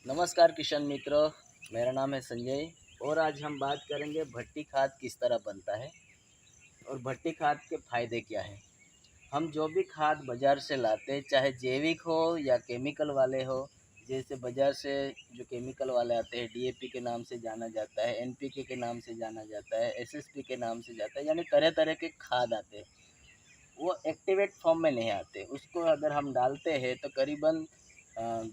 नमस्कार किसान मित्रों, मेरा नाम है संजय और आज हम बात करेंगे भट्टी खाद किस तरह बनता है और भट्टी खाद के फायदे क्या हैं। हम जो भी खाद बाज़ार से लाते हैं, चाहे जैविक हो या केमिकल वाले हो, जैसे बाज़ार से जो केमिकल वाले आते हैं डीएपी के नाम से जाना जाता है, एनपीके के नाम से जाना जाता है, एसएसपी के नाम से जाता है, यानी तरह तरह के खाद आते हैं। वो एक्टिवेट फॉर्म में नहीं आते। उसको अगर हम डालते हैं तो करीबन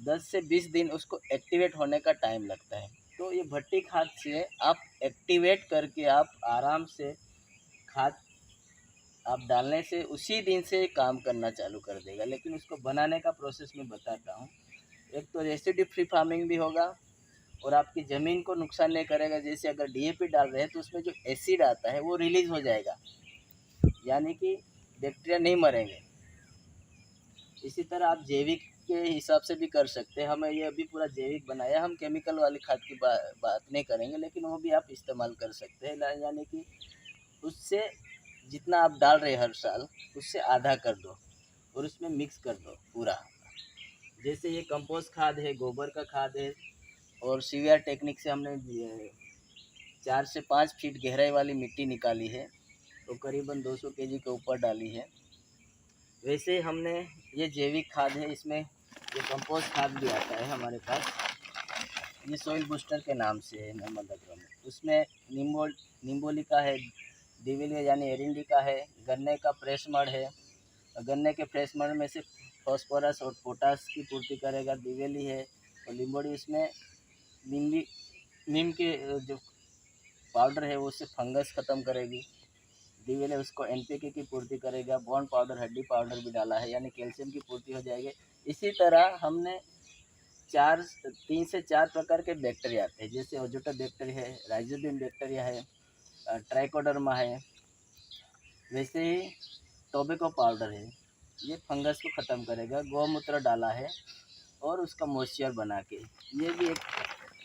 10 से 20 दिन उसको एक्टिवेट होने का टाइम लगता है। तो ये भट्टी खाद से आप एक्टिवेट करके आप आराम से खाद आप डालने से उसी दिन से काम करना चालू कर देगा। लेकिन उसको बनाने का प्रोसेस मैं बताता हूँ। एक तो रेसिड्यू फ्री फार्मिंग भी होगा और आपकी ज़मीन को नुकसान नहीं करेगा। जैसे अगर डीएपी डाल रहे हैं तो उसमें जो एसिड आता है वो रिलीज़ हो जाएगा, यानी कि बैक्टीरिया नहीं मरेंगे। इसी तरह आप जैविक के हिसाब से भी कर सकते हैं। हमें ये अभी पूरा जैविक बनाया, हम केमिकल वाली खाद की बात नहीं करेंगे, लेकिन वो भी आप इस्तेमाल कर सकते हैं। यानी कि उससे जितना आप डाल रहे हैं हर साल, उससे आधा कर दो और उसमें मिक्स कर दो पूरा। जैसे ये कंपोस्ट खाद है, गोबर का खाद है और सीवीआर टेक्निक से हमने 4 से 5 फीट गहराई वाली मिट्टी निकाली है, तो करीबन 200 केजी के ऊपर डाली है। वैसे हमने ये जैविक खाद है, इसमें ये कंपोस्ट खाद भी आता है हमारे पास, ये सॉइल बूस्टर के नाम से है नर्मदापुरम में। उसमें निम्बोली का है, दिवेलिया यानी एरिंडी का है, गन्ने का फ्रेश मड है। गन्ने के फ्रेश मड में से फॉस्फोरस और पोटास की पूर्ति करेगा दिवेली है। और लिम्बोडी उसमें नीम के जो पाउडर है वो उससे फंगस ख़त्म करेगी। दिवेले उसको एनपीके की पूर्ति करेगा। बॉन्ड पाउडर, हड्डी पाउडर भी डाला है, यानी कैल्शियम की पूर्ति हो जाएगी। इसी तरह हमने 3 से 4 प्रकार के बैक्टीरिया आते हैं, जैसे ओजोटा बैक्टीरिया है, राइजोबियम बैक्टीरिया है, ट्राइकोडर्मा है। वैसे ही टोबैको पाउडर है, ये फंगस को ख़त्म करेगा। गौमूत्र डाला है और उसका मॉइस्चर बना के, ये भी एक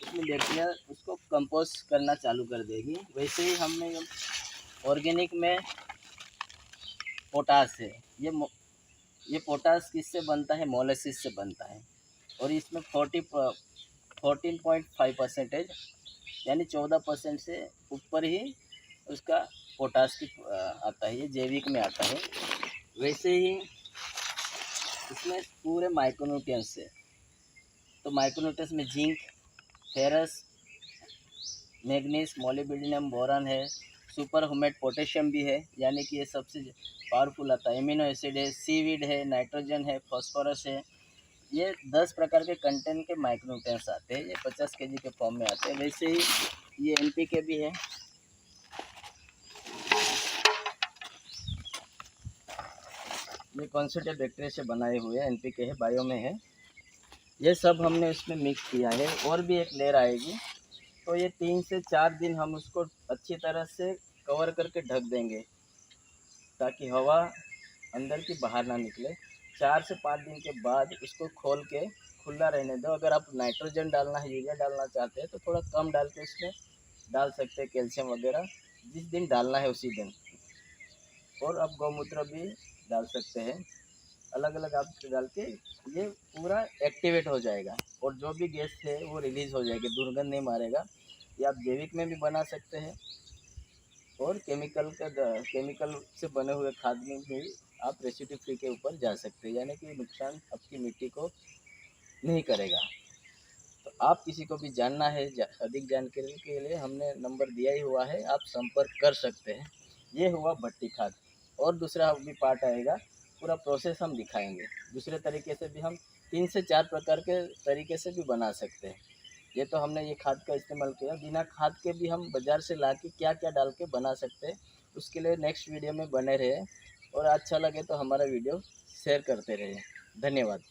इसमें बैक्टीरिया उसको कंपोस्ट करना चालू कर देगी। वैसे ही हमने ऑर्गेनिक में पोटास है, ये पोटास किससे बनता है? मोलेसिस से बनता है। और इसमें 14.5% यानी 14% से ऊपर ही उसका पोटास की आता है, ये जैविक में आता है। वैसे ही इसमें पूरे माइक्रोन्यूट्रिएंट्स है, तो माइक्रोन्यूट्रिएंट्स में zinc, ferrous, manganese, molybdenum, boron है, सुपर ह्यूमेट पोटेशियम भी है, यानी कि ये सबसे पावरफुल आता है। एमिनो एसिड है, सीवीड है, नाइट्रोजन है, फास्फोरस है। ये 10 प्रकार के कंटेंट के माइक्रोन्यूट्रिएंट्स आते हैं। ये 50 केजी के फॉर्म में आते हैं। वैसे ही ये एनपीके भी है, ये कॉन्सेंट्रेटेड बैक्टीरिया से बनाए हुए एनपीके है, बायो में है। ये सब हमने इसमें मिक्स किया है। और भी एक लेयर आएगी, तो ये 3 से 4 दिन हम उसको अच्छी तरह से कवर करके ढक देंगे, ताकि हवा अंदर की बाहर ना निकले। 4 से 5 दिन के बाद उसको खोल के खुला रहने दो। अगर आप नाइट्रोजन डालना है, यूरिया डालना चाहते हैं तो थोड़ा कम डाल के उसमें डाल सकते हैं, कैल्शियम वगैरह जिस दिन डालना है उसी दिन। और आप गौमूत्र भी डाल सकते हैं, अलग अलग आप डाल के ये पूरा एक्टिवेट हो जाएगा और जो भी गैस है वो रिलीज़ हो जाएगी, दुर्गंध नहीं मारेगा। ये आप जैविक में भी बना सकते हैं और केमिकल से बने हुए खाद में भी आप रेसिड्यू फ्री के ऊपर जा सकते हैं, यानी कि नुकसान आपकी मिट्टी को नहीं करेगा। तो आप किसी को भी जानना है अधिक जानकारी के लिए हमने नंबर दिया ही हुआ है, आप संपर्क कर सकते हैं। ये हुआ भट्टी खाद। और दूसरा भी पार्ट आएगा, पूरा प्रोसेस हम दिखाएंगे। दूसरे तरीके से भी हम 3 से 4 प्रकार के तरीके से भी बना सकते हैं। ये तो हमने ये खाद का इस्तेमाल किया, बिना खाद के भी हम बाज़ार से ला के क्या क्या डाल के बना सकते हैं। उसके लिए नेक्स्ट वीडियो में बने रहे और अच्छा लगे तो हमारा वीडियो शेयर करते रहे। धन्यवाद।